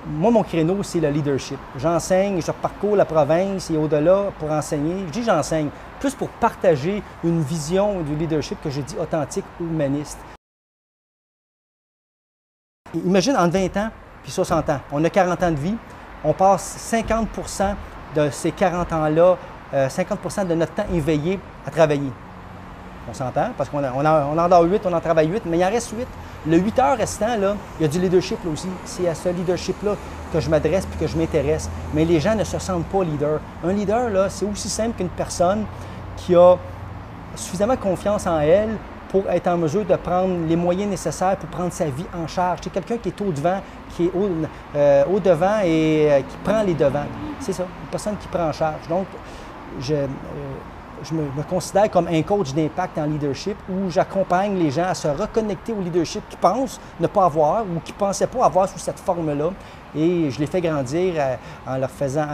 Moi, mon créneau, c'est le leadership. J'enseigne, je parcours la province et au-delà pour enseigner. Je dis j'enseigne, plus pour partager une vision du leadership que je dis authentique ou humaniste. Imagine entre 20 ans puis 60 ans. On a 40 ans de vie. On passe 50 de ces 40 ans-là, 50 de notre temps éveillé à travailler. On s'entend, parce qu'on en dort 8, on en travaille 8, mais il en reste 8. Le 8 heures restant, là, il y a du leadership là aussi. C'est à ce leadership-là que je m'adresse puis que je m'intéresse. Mais les gens ne se sentent pas leader. Un leader, là, c'est aussi simple qu'une personne qui a suffisamment confiance en elle pour être en mesure de prendre les moyens nécessaires pour prendre sa vie en charge. C'est quelqu'un qui est au-devant, qui est au devant et qui prend les devants. C'est ça, une personne qui prend en charge. Donc, je me considère comme un coach d'impact en leadership où j'accompagne les gens à se reconnecter au leadership qu'ils pensent ne pas avoir ou qu'ils ne pensaient pas avoir sous cette forme-là. Et je les fais grandir en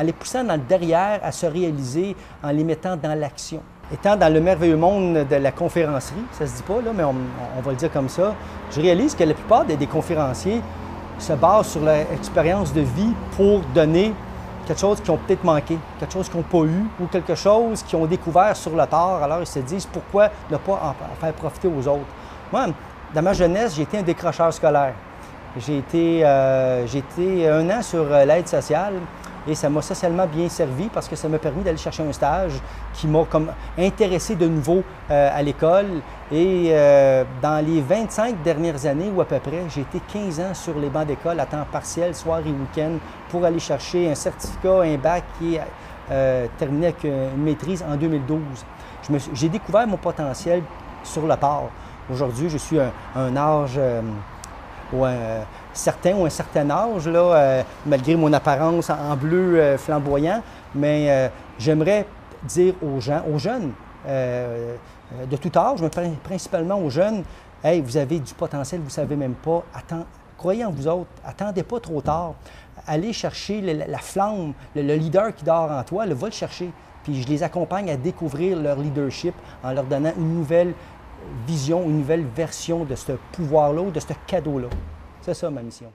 les poussant dans le derrière à se réaliser, en les mettant dans l'action. Étant dans le merveilleux monde de la conférencerie, ça se dit pas, là, mais on va le dire comme ça, je réalise que la plupart des conférenciers se basent sur leur expérience de vie pour donner quelque chose qu'ils ont peut-être manqué, quelque chose qu'ils n'ont pas eu ou quelque chose qu'ils ont découvert sur le tard. Alors, ils se disent pourquoi ne pas en faire profiter aux autres. Moi, dans ma jeunesse, j'ai été un décrocheur scolaire. J'ai été 1 an sur l'aide sociale et ça m'a socialement bien servi parce que ça m'a permis d'aller chercher un stage qui m'a comme intéressé de nouveau à l'école. Et dans les 25 dernières années ou à peu près, j'ai été 15 ans sur les bancs d'école à temps partiel, soir et week-end, pour aller chercher un certificat, un bac qui est terminé avec une maîtrise en 2012. J'ai découvert mon potentiel sur le tard. Aujourd'hui, je suis un âge un certain âge, là, malgré mon apparence en bleu flamboyant, mais j'aimerais dire aux jeunes, de tout âge, mais principalement aux jeunes, « Hey, vous avez du potentiel, vous ne savez même pas, croyez en vous autres, attendez pas trop tard, allez chercher la flamme, le leader qui dort en toi, va le chercher. » Puis je les accompagne à découvrir leur leadership en leur donnant une nouvelle vision, une nouvelle version de ce pouvoir-là ou de ce cadeau-là. C'est ça ma mission.